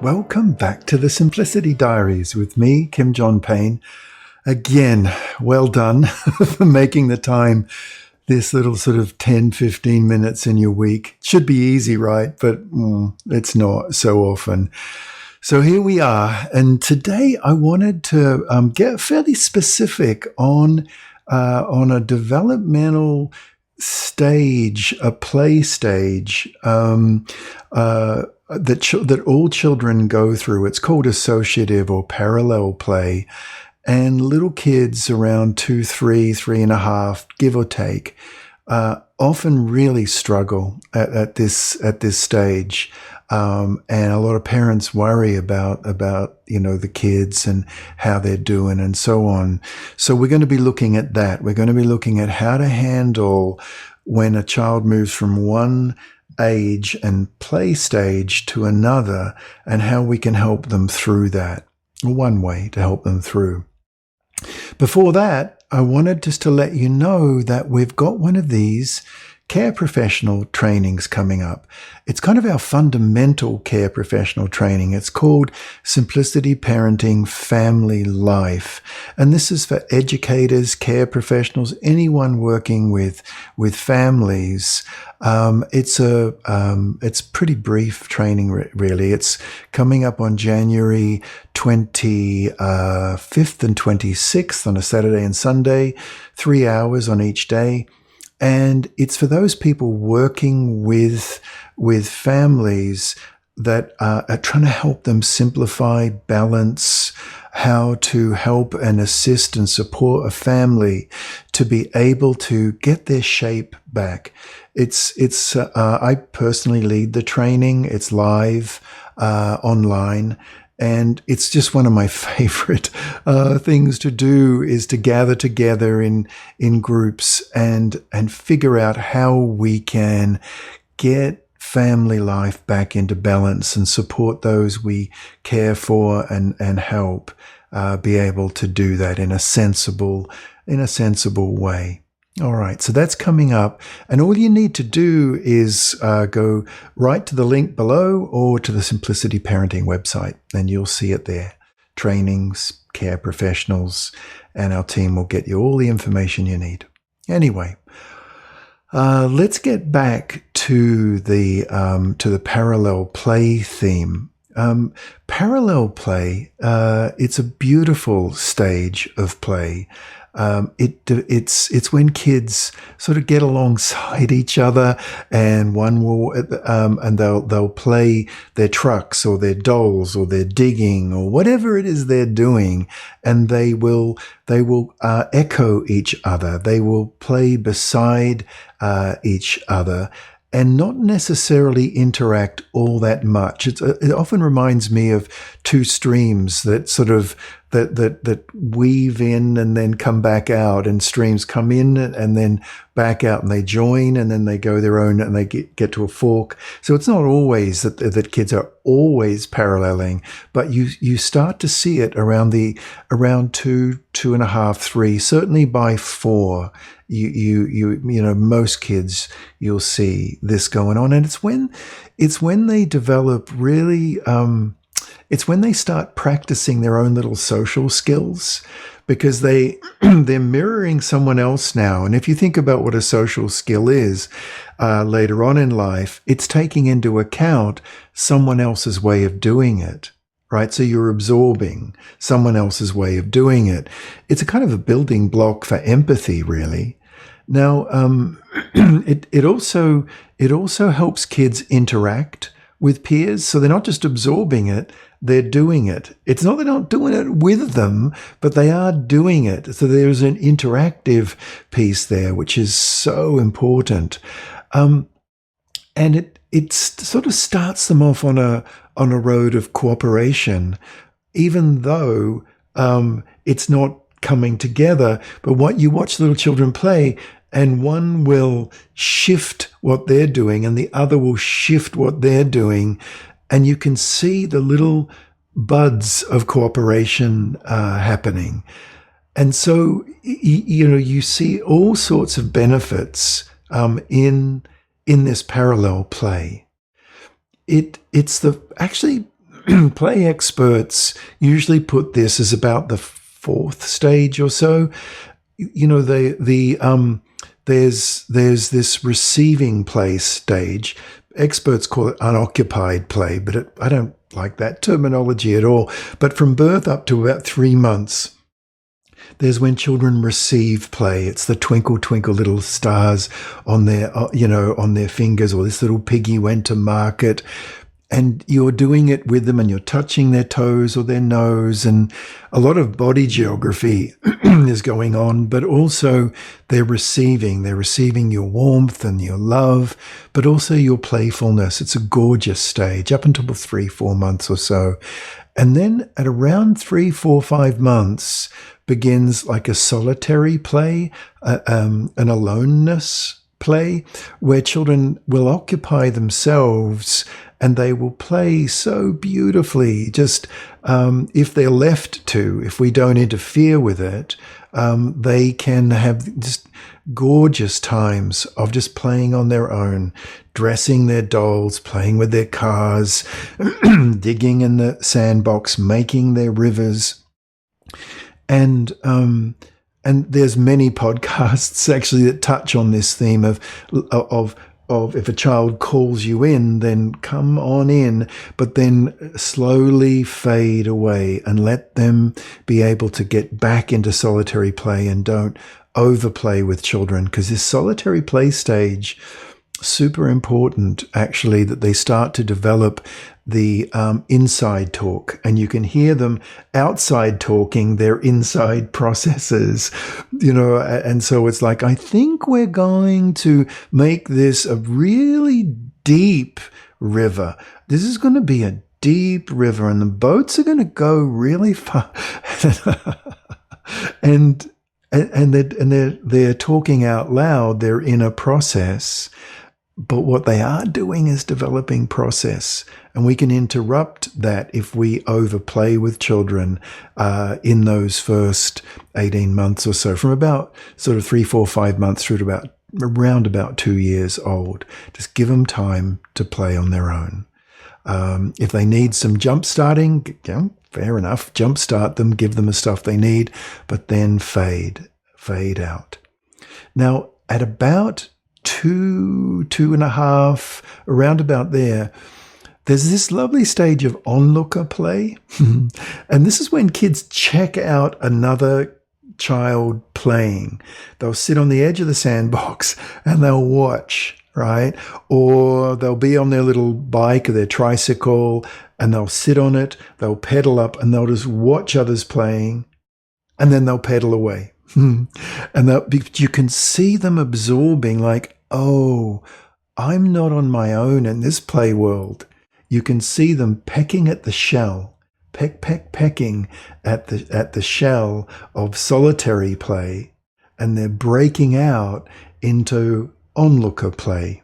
Welcome back to the Simplicity Diaries with me, Kim John Payne. Again, well done for making the time, this little sort of 10, 15 minutes in your week. It should be easy, right? But it's not so often. So here we are. And today I wanted to get fairly specific on a developmental stage, a play stage, that all children go through. It's called associative or parallel play. And little kids around 2, 3, 3.5, give or take, often really struggle at this stage. And a lot of parents worry about the kids and how they're doing and so on. So we're going to be looking at that. We're going to be looking at how to handle when a child moves from one age and play stage to another, and how we can help them through that. One way to help them through. Before that, I wanted just to let you know that we've got one of these care professional trainings coming up. It's kind of our fundamental care professional training. It's called Simplicity Parenting Family Life. And this is for educators, care professionals, anyone working with families. It's pretty brief training, really. It's coming up on January 25th and 26th on a Saturday and Sunday, 3 hours on each day. And it's for those people working with families that are trying to help them simplify, balance, how to help and assist and support a family to be able to get their shape back. I personally lead the training. It's live, online. And it's just one of my favorite things to do, is to gather together in groups and figure out how we can get family life back into balance and support those we care for and help be able to do that in a sensible way. All right, so that's coming up, and all you need to do is go right to the link below or to the Simplicity Parenting website, and you'll see it there. Trainings, care professionals, and our team will get you all the information you need. Anyway, let's get back to the parallel play theme. Parallel play, it's a beautiful stage of play. It's when kids sort of get alongside each other, and one will and they'll play their trucks or their dolls or their digging or whatever it is they're doing, and they will echo each other. They will play beside each other, and not necessarily interact all that much. It often reminds me of two streams that sort of that weave in and then come back out, and streams come in and then back out, and they join and then they go their own, and they get to a fork. So it's not always that kids are always paralleling, but you start to see it around 2.5, 3, certainly by 4. You know, most kids, you'll see this going on, and it's when they develop really. It's when they start practicing their own little social skills, because they're mirroring someone else now. And if you think about what a social skill is later on in life, it's taking into account someone else's way of doing it, right? So you're absorbing someone else's way of doing it. It's a kind of a building block for empathy, really. Now, it also helps kids interact with peers, so they're not just absorbing it, they're doing it. It's not they're not doing it with them, but they are doing it. So there's an interactive piece there, which is so important. And it sort of starts them off on a road of cooperation, even though it's not coming together. But what you watch little children play, and one will shift what they're doing and the other will shift what they're doing. And you can see the little buds of cooperation happening. And so, you see all sorts of benefits in this parallel play. It's actually play experts usually put this as about the fourth stage or so. You know, there's this receiving play stage. Experts call it unoccupied play, but I don't like that terminology at all. But from birth up to about 3 months, there's when children receive play. It's the twinkle, twinkle little stars on their, on their fingers, or this little piggy went to market. And you're doing it with them and you're touching their toes or their nose, and a lot of body geography is going on, but also they're receiving your warmth and your love, but also your playfulness. It's a gorgeous stage up until 3, 4 months or so. And then at around 3, 4, 5 months begins like a solitary play, an aloneness play, where children will occupy themselves and they will play so beautifully. Just if they're left to, if we don't interfere with it, they can have just gorgeous times of just playing on their own, dressing their dolls, playing with their cars, digging in the sandbox, making their rivers. And there's many podcasts actually that touch on this theme of if a child calls you in, then come on in, but then slowly fade away and let them be able to get back into solitary play, and don't overplay with children, because this solitary play stage, super important actually, that they start to develop the inside talk, and you can hear them outside talking their inside processes, and so it's like, I think we're going to make this a really deep river. This is going to be a deep river, and the boats are going to go really far. and they're talking out loud their inner process. But what they are doing is developing process, and we can interrupt that if we overplay with children in those first 18 months or so, from about sort of 3, 4, 5 months through to around about 2 years old. Just give them time to play on their own. If they need some jump starting, fair enough, jump start them, give them the stuff they need, but then fade out. Now, at about 2, 2.5, around about there's this lovely stage of onlooker play. And this is when kids check out another child playing. They'll sit on the edge of the sandbox and they'll watch, right? Or they'll be on their little bike or their tricycle and they'll sit on it, they'll pedal up and they'll just watch others playing, and then they'll pedal away. And you can see them absorbing, like, oh, I'm not on my own in this play world. You can see them pecking at the shell, pecking at the shell of solitary play, and they're breaking out into onlooker play,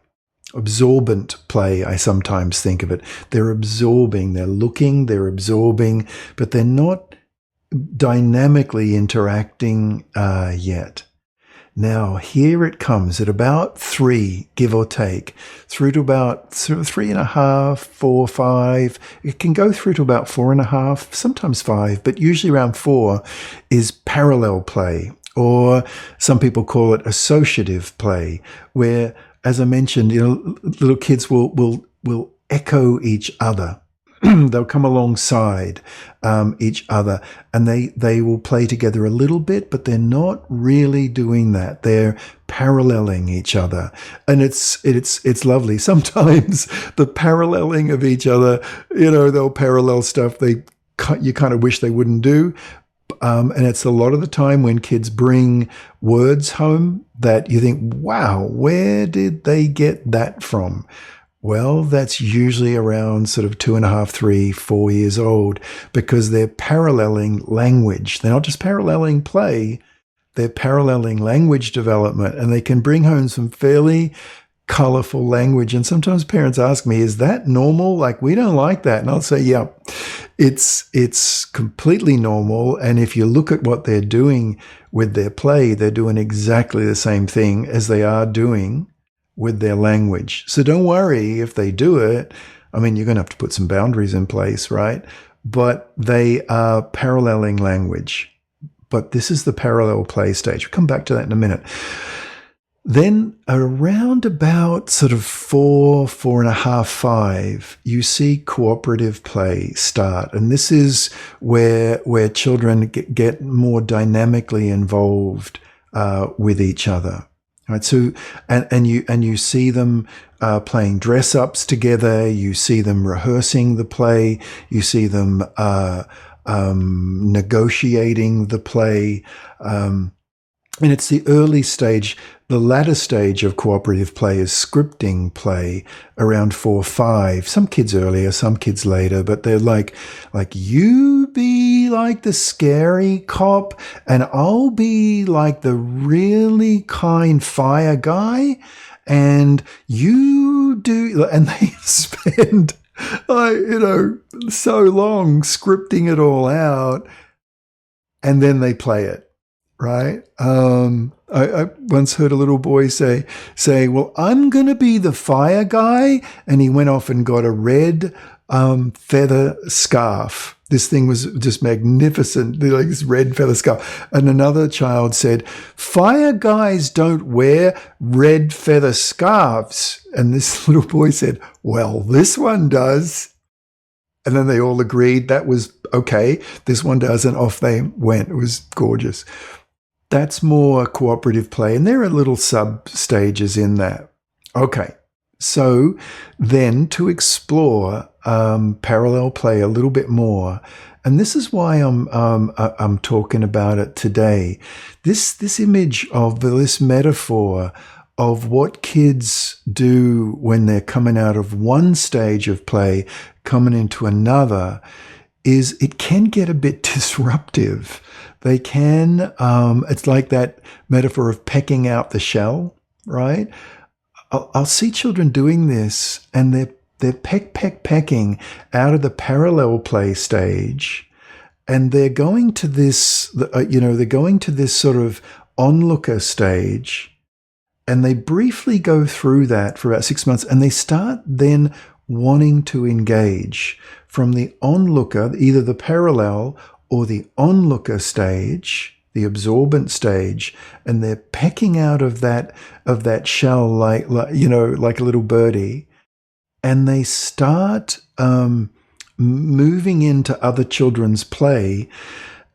absorbent play. I sometimes think of it. They're absorbing, they're looking, they're absorbing, but they're not dynamically interacting yet. Now, here it comes at about 3, give or take, through to about 3.5, 4, 5. It can go through to about 4.5, sometimes 5, but usually around 4 is parallel play, or some people call it associative play, where, as I mentioned, little kids will echo each other. They'll come alongside each other, and they will play together a little bit, but they're not really doing that. They're paralleling each other, and it's lovely. Sometimes the paralleling of each other, they'll parallel stuff you kind of wish they wouldn't do. And it's a lot of the time when kids bring words home that you think, wow, where did they get that from? Well, that's usually around sort of 2.5, 3, 4 years old, because they're paralleling language. They're not just paralleling play, they're paralleling language development, and they can bring home some fairly colorful language. And sometimes parents ask me, is that normal? Like, we don't like that. And I'll say, yeah, it's completely normal. And if you look at what they're doing with their play, they're doing exactly the same thing as they are doing with their language. So don't worry if they do it. I mean, you're going to have to put some boundaries in place, right? But they are paralleling language. But this is the parallel play stage. We'll come back to that in a minute. Then around about sort of 4.5, 5, you see cooperative play start. And this is where children get more dynamically involved with each other. Right, so and you see them playing dress-ups together. You see them rehearsing the play. You see them negotiating the play, and it's the early stage. The latter stage of cooperative play is scripting play around 4, 5. Some kids earlier, some kids later, but they're like you be like the scary cop and I'll be like the really kind fire guy and you do, and they spend so long scripting it all out and then they play it. Right. I once heard a little boy say, well, I'm going to be the fire guy. And he went off and got a red feather scarf. This thing was just magnificent, like this red feather scarf. And another child said, fire guys don't wear red feather scarves. And this little boy said, well, this one does. And then they all agreed that was okay. This one does. And off they went. It was gorgeous. That's more cooperative play, and there are little sub-stages in that. Okay, so then to explore parallel play a little bit more, and this is why I'm talking about it today. This image of this metaphor of what kids do when they're coming out of one stage of play, coming into another, is it can get a bit disruptive. They can, it's like that metaphor of pecking out the shell, right? I'll see children doing this and they're pecking out of the parallel play stage and they're going to this, they're going to this sort of onlooker stage and they briefly go through that for about 6 months and they start then wanting to engage from the onlooker, either the parallel or the onlooker stage, the absorbent stage, and they're pecking out of that shell like a little birdie, and they start moving into other children's play,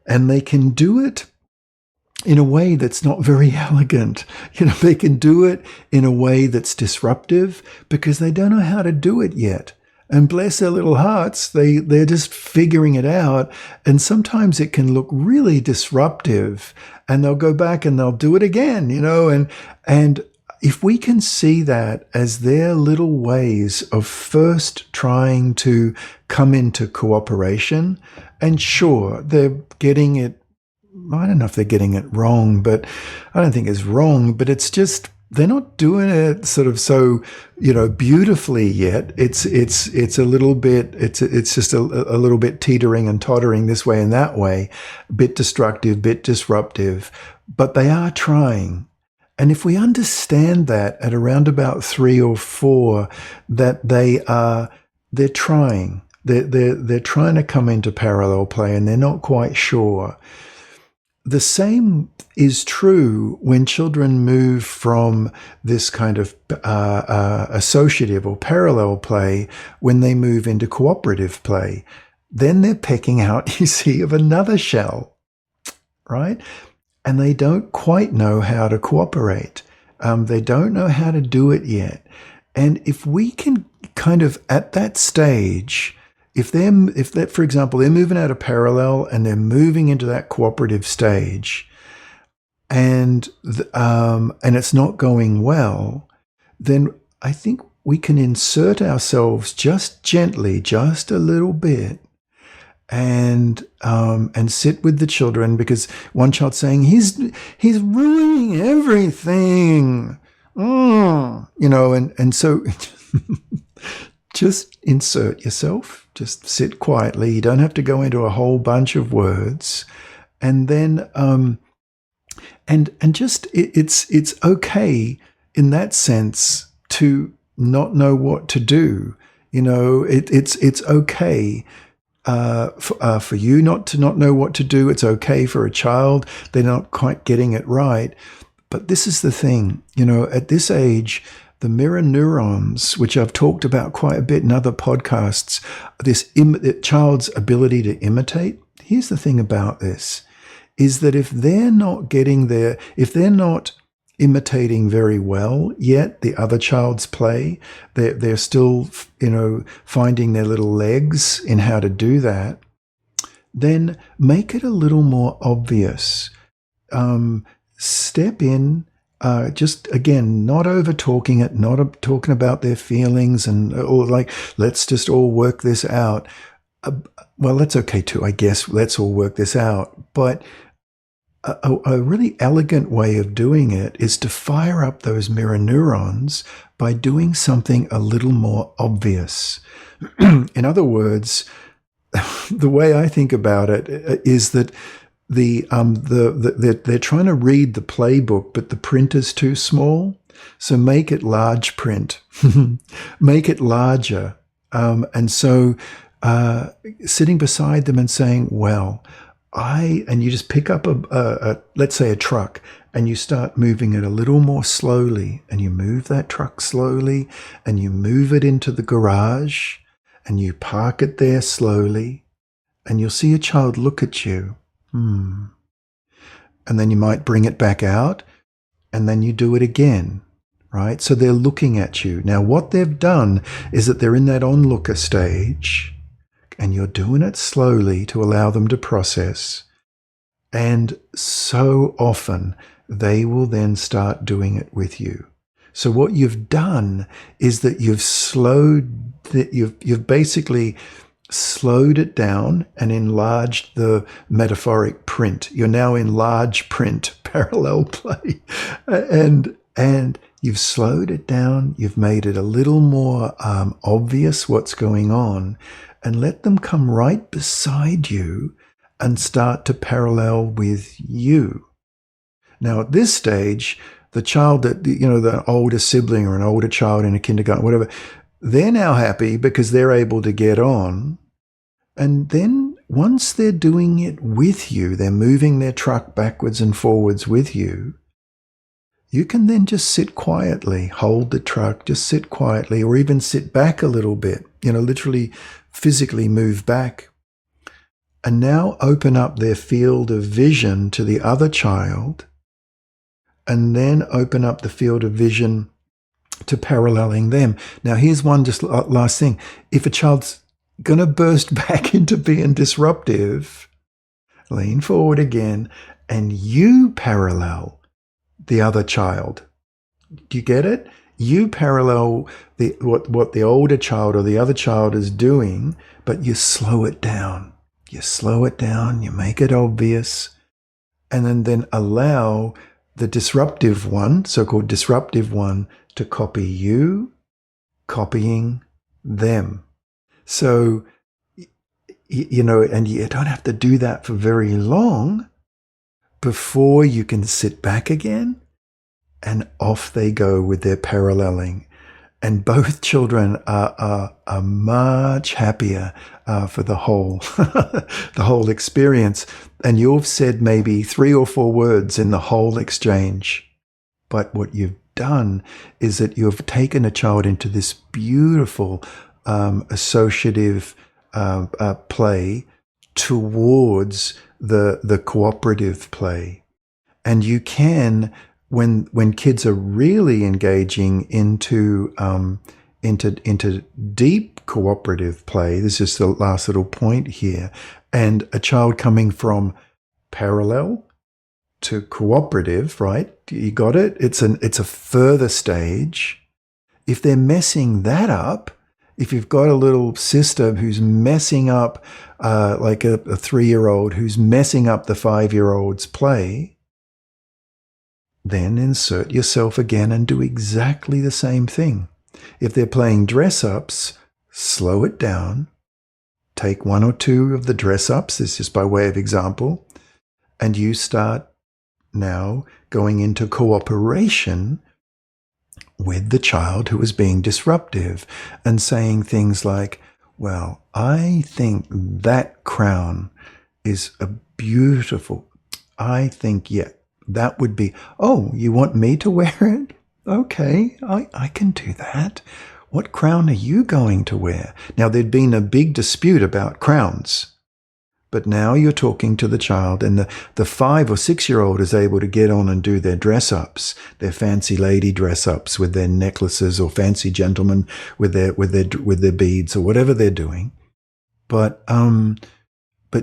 and they can do it in a way that's not very elegant. They can do it in a way that's disruptive because they don't know how to do it yet. And bless their little hearts, they're just figuring it out. And sometimes it can look really disruptive and they'll go back and they'll do it again, and if we can see that as their little ways of first trying to come into cooperation, and sure, they're getting it, I don't know if they're getting it wrong, but I don't think it's wrong, but it's just, they're not doing it sort of so, beautifully yet. It's a little bit, it's just a little bit teetering and tottering this way and that way, bit destructive, bit disruptive, but they are trying. And if we understand that at around about 3 or 4, that they're trying, they're trying to come into parallel play and they're not quite sure. The same is true when children move from this kind of associative or parallel play when they move into cooperative play. Then they're pecking out, you see, of another shell, right? And they don't quite know how to cooperate. They don't know how to do it yet. And if we can kind of, at that stage, if they're, for example, they're moving out of parallel and they're moving into that cooperative stage, and it's not going well, then I think we can insert ourselves just gently, just a little bit, and sit with the children, because one child's saying he's ruining everything, and so. Just insert yourself, just sit quietly. You don't have to go into a whole bunch of words. And then, and just, it's okay in that sense to not know what to do. It's okay for you not to not know what to do. It's okay for a child. They're not quite getting it right. But this is the thing, at this age, the mirror neurons, which I've talked about quite a bit in other podcasts, this child's ability to imitate. Here's the thing about this, is that if they're not imitating very well yet the other child's play, they're still, finding their little legs in how to do that, then make it a little more obvious. Step in, just again, not over talking it, not talking about their feelings or like, let's just all work this out. Well, that's okay too, I guess. Let's all work this out. But a really elegant way of doing it is to fire up those mirror neurons by doing something a little more obvious. In other words, the way I think about it is that they're trying to read the playbook, but the print is too small. So make it large print, make it larger. And so sitting beside them and saying, well, and you just pick up let's say a truck, and you start moving it a little more slowly, and you move that truck slowly, and you move it into the garage, and you park it there slowly, and you'll see a child look at you. And then you might bring it back out, and then you do it again, right? So they're looking at you. Now, what they've done is that they're in that onlooker stage, and you're doing it slowly to allow them to process. And so often they will then start doing it with you. So what you've done is that you've basically slowed it down and enlarged the metaphoric print. You're now in large print parallel play. And you've slowed it down. You've made it a little more obvious what's going on, and let them come right beside you and start to parallel with you. Now, at this stage, the child the older sibling or an older child in a kindergarten, whatever, they're now happy because they're able to get on. And then once they're doing it with you, they're moving their truck backwards and forwards with you, you can then just sit quietly, hold the truck, just sit quietly, or even sit back a little bit, literally physically move back, and now open up their field of vision to the other child, and then open up the field of vision to paralleling them. Now, here's one just last thing. If a child's going to burst back into being disruptive, lean forward again, and you parallel the other child. Do you get it? You parallel what the older child or the other child is doing, but you slow it down. You slow it down, you make it obvious, and then allow the disruptive one, so-called disruptive one, to copy you, copying them. So, and you don't have to do that for very long before you can sit back again, and off they go with their paralleling. And both children are much happier for the whole the whole experience. And you've said maybe 3 or 4 words in the whole exchange. But what you've done is that you've taken a child into this beautiful associative play towards the cooperative play. And you can, when kids are really engaging into deep cooperative play, this is the last little point here, and a child coming from parallel to cooperative, right? You got it? It's a further stage. If they're messing that up, if you've got a little sister who's messing up, like a 3-year-old who's messing up the 5-year-old's play, then insert yourself again and do exactly the same thing. If they're playing dress-ups, slow it down. Take 1 or 2 of the dress-ups, this is by way of example, and you start now going into cooperation with the child who was being disruptive and saying things like, well, I think that crown is a beautiful, I think, yeah, that would be, oh, you want me to wear it? Okay, I can do that. What crown are you going to wear? Now, there'd been a big dispute about crowns. But now you're talking to the child, and the 5 or 6-year-old is able to get on and do their dress-ups, their fancy lady dress-ups with their necklaces, or fancy gentlemen with their beads, or whatever they're doing. But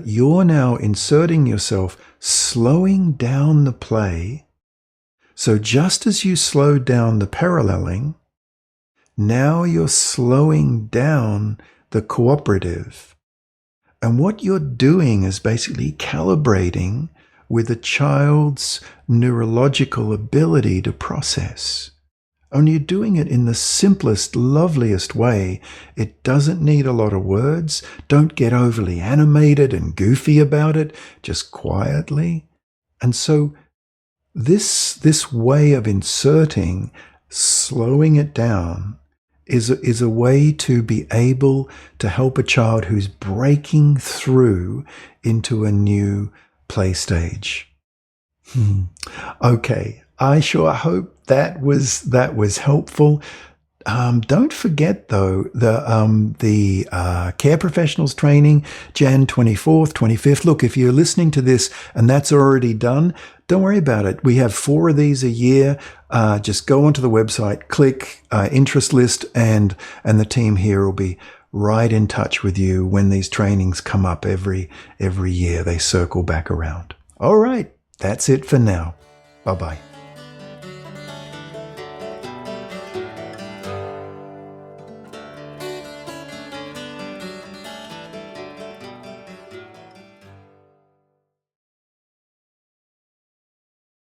you're now inserting yourself, slowing down the play. So just as you slowed down the paralleling, now you're slowing down the cooperative. And what you're doing is basically calibrating with a child's neurological ability to process. Only you're doing it in the simplest, loveliest way. It doesn't need a lot of words. Don't get overly animated and goofy about it, just quietly. And so this way of inserting, slowing it down, is a way to be able to help a child who's breaking through into a new play stage. Okay, I sure hope that was helpful. Don't forget, though, the Care Professionals Training, Jan 24th, 25th. Look, if you're listening to this and that's already done, don't worry about it. We have 4 of these a year. Just go onto the website, click interest list, and the team here will be right in touch with you when these trainings come up every year. They circle back around. All right, that's it for now. Bye-bye.